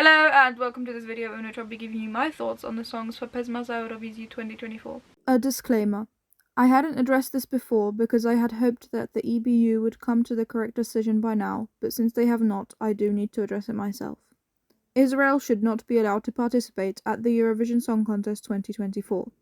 Hello and welcome to this video in which I'll be giving you my thoughts on the songs for Pesma's Evroviziju 2024. A disclaimer. I hadn't addressed this before because I had hoped that the EBU would come to the correct decision by now, but since they have not, I do need to address it myself. Israel should not be allowed to participate at the Eurovision Song Contest 2024.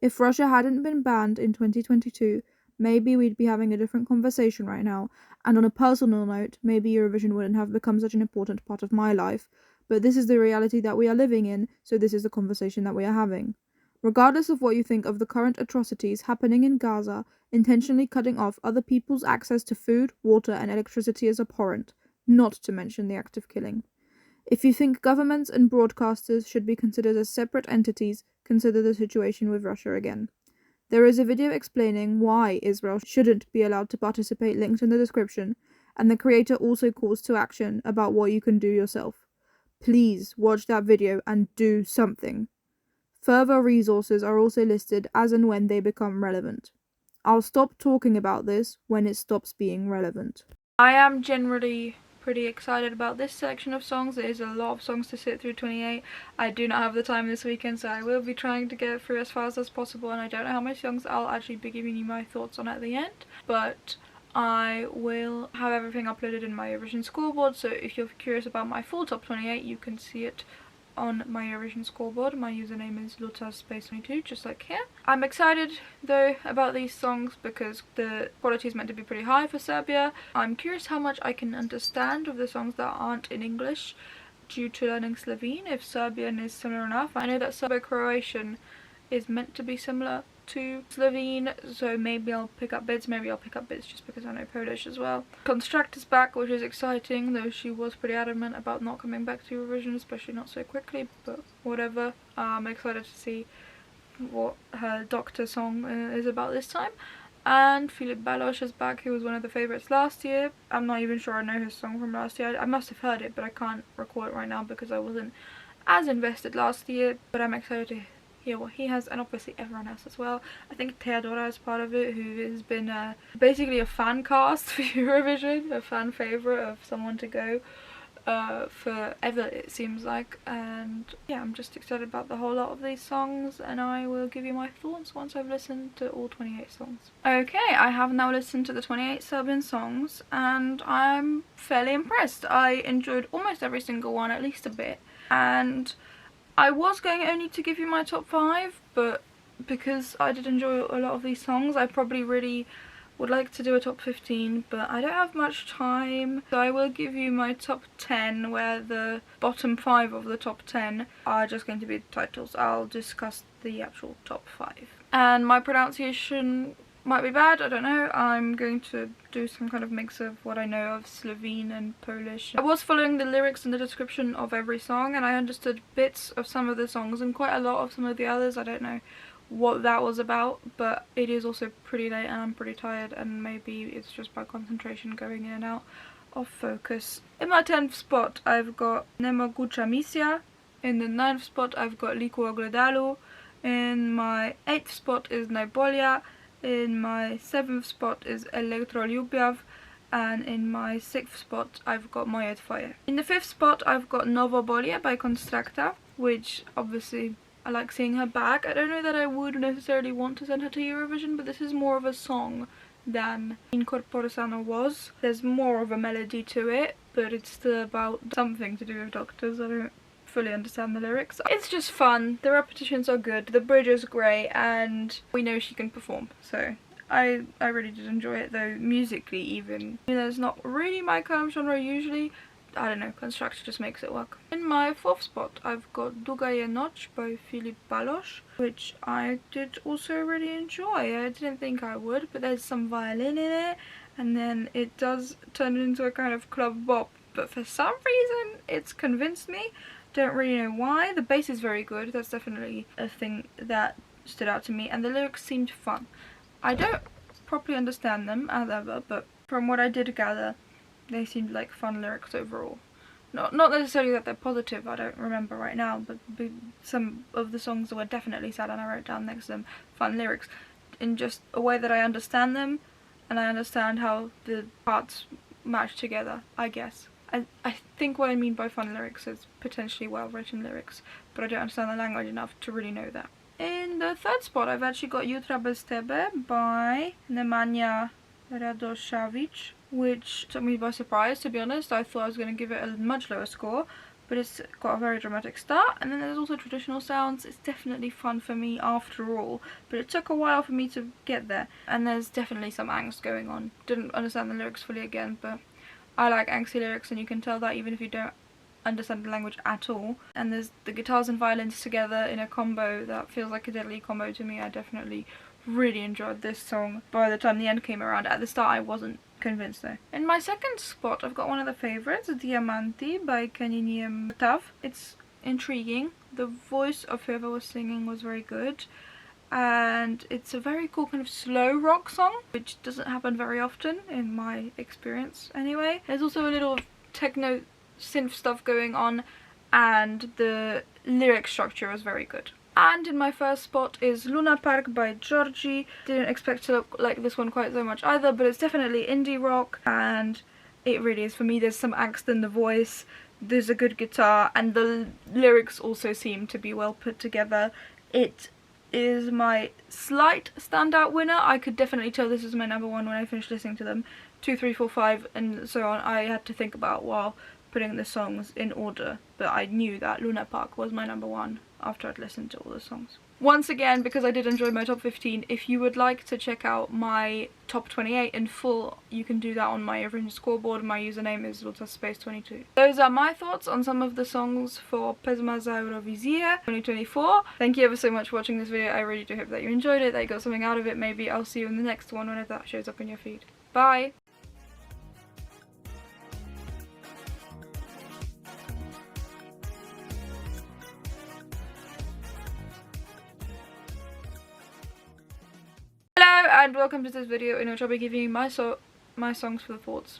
If Russia hadn't been banned in 2022, maybe we'd be having a different conversation right now, and on a personal note, maybe Eurovision wouldn't have become such an important part of my life, but this is the reality that we are living in, so this is the conversation that we are having. Regardless of what you think of the current atrocities happening in Gaza, intentionally cutting off other people's access to food, water, and electricity is abhorrent, not to mention the act of killing. If you think governments and broadcasters should be considered as separate entities, consider the situation with Russia again. There is a video explaining why Israel shouldn't be allowed to participate linked in the description, and the creator also calls to action about what you can do yourself. Please watch that video and do something. Further resources are also listed as and when they become relevant. I'll stop talking about this when it stops being relevant. I am generally pretty excited about this selection of songs. There is a lot of songs to sit through 28. I do not have the time this weekend, so I will be trying to get through as fast as possible, and I don't know how many songs I'll actually be giving you my thoughts on at the end, but I will have everything uploaded in my Eurovision scoreboard, so if you're curious about my full top 28 you can see it on my Eurovision scoreboard. My username is lutaspace22, just like here. I'm excited though about these songs because the quality is meant to be pretty high for Serbia. I'm curious how much I can understand of the songs that aren't in English due to learning Slovene, if Serbian is similar enough. I know that Serbo-Croatian is meant to be similar to Slovene, so maybe I'll pick up bits, just because I know Polish as well. Construct is back, which is exciting, though she was pretty adamant about not coming back to Eurovision, especially not so quickly, but whatever. I'm excited to see what her Doctor song is about this time. And Filip Baloch is back, who was one of the favourites last year. I'm not even sure I know his song from last year. I must have heard it, but I can't recall it right now because I wasn't as invested last year, but I'm excited to hear what he has, and obviously everyone else as well. I think Theodora is part of it, who has been basically a fan cast for Eurovision, a fan favourite of someone to go forever it seems like, and yeah, I'm just excited about the whole lot of these songs, and I will give you my thoughts once I've listened to all 28 songs. Okay, I have now listened to the 28 Serbian songs and I'm fairly impressed. I enjoyed almost every single one, at least a bit, and I was going only to give you my top 5, but because I did enjoy a lot of these songs, I probably really would like to do a top 15, but I don't have much time, so I will give you my top 10, where the bottom 5 of the top 10 are just going to be the titles. I'll discuss the actual top 5. And my pronunciation might be bad, I don't know. I'm going to do some kind of mix of what I know of Slovene and Polish. I was following the lyrics and the description of every song, and I understood bits of some of the songs and quite a lot of some of the others. I don't know what that was about, but it is also pretty late and I'm pretty tired, and maybe it's just my concentration going in and out of focus. In my 10th spot I've got Nemoguća misija. In the 9th spot I've got Liku ogledalu. In my 8th spot is Najbolja. In my 7th spot is Elektroljubav, and in my 6th spot I've got Moje tvoje. In the 5th spot I've got Novo bolje by Konstrakta, which obviously I like seeing her back. I don't know that I would necessarily want to send her to Eurovision, but this is more of a song than Incorporisano was. There's more of a melody to it, but it's still about something to do with doctors. I don't fully understand the lyrics. It's just fun, the repetitions are good, the bridge is great, and we know she can perform, so I really did enjoy it, though musically even. I mean, that's not really my kind of genre usually. I don't know, Construct just makes it work. In my 4th spot I've got Duga je noć by Filip Baloch, which I did also really enjoy. I didn't think I would, but there's some violin in it, and then it does turn into a kind of club bop, but for some reason it's convinced me. Don't really know why. The bass is very good, that's definitely a thing that stood out to me, and the lyrics seemed fun. I don't properly understand them as ever, but from what I did gather, they seemed like fun lyrics overall. Not necessarily that they're positive, I don't remember right now, but some of the songs were definitely sad, and I wrote down next to them fun lyrics in just a way that I understand them, and I understand how the parts match together, I guess. I think what I mean by fun lyrics is potentially well written lyrics, but I don't understand the language enough to really know that. In the third spot, I've actually got Jutra bez tebe by Nemanja Radošević, which took me by surprise, to be honest. I thought I was going to give it a much lower score, but it's got a very dramatic start, and then there's also traditional sounds. It's definitely fun for me after all, but it took a while for me to get there, and there's definitely some angst going on. Didn't understand the lyrics fully again, but I like angsty lyrics, and you can tell that even if you don't understand the language at all. And there's the guitars and violins together in a combo that feels like a deadly combo to me. I definitely really enjoyed this song. By the time the end came around, at the start I wasn't convinced though. In my second spot, I've got one of the favourites, Diamanti by Kaninium Tav. It's intriguing. The voice of whoever was singing was very good, and it's a very cool kind of slow rock song, which doesn't happen very often in my experience anyway. There's also a little techno synth stuff going on, and the lyric structure was very good. And in my first spot is Luna Park by Georgie. Didn't expect to look like this one quite so much either, but it's definitely indie rock, and it really is for me. There's some angst in the voice, there's a good guitar, and the lyrics also seem to be well put together. It is my slight standout winner. I could definitely tell this is my number one when I finished listening to them. 2, 3, 4, 5 and so on. I had to think about while putting the songs in order, but I knew that Luna Park was my number one after I'd listened to all the songs. Once again, because I did enjoy my top 15, if you would like to check out my top 28 in full, you can do that on my Evroviziju scoreboard. My username is Space22. Those are my thoughts on some of the songs for Pesma za Evroviziju 2024. Thank you ever so much for watching this video. I really do hope that you enjoyed it, that you got something out of it. Maybe I'll see you in the next one whenever that shows up in your feed. Bye! Hello and welcome to this video in which I'll be giving you my songs for the thoughts.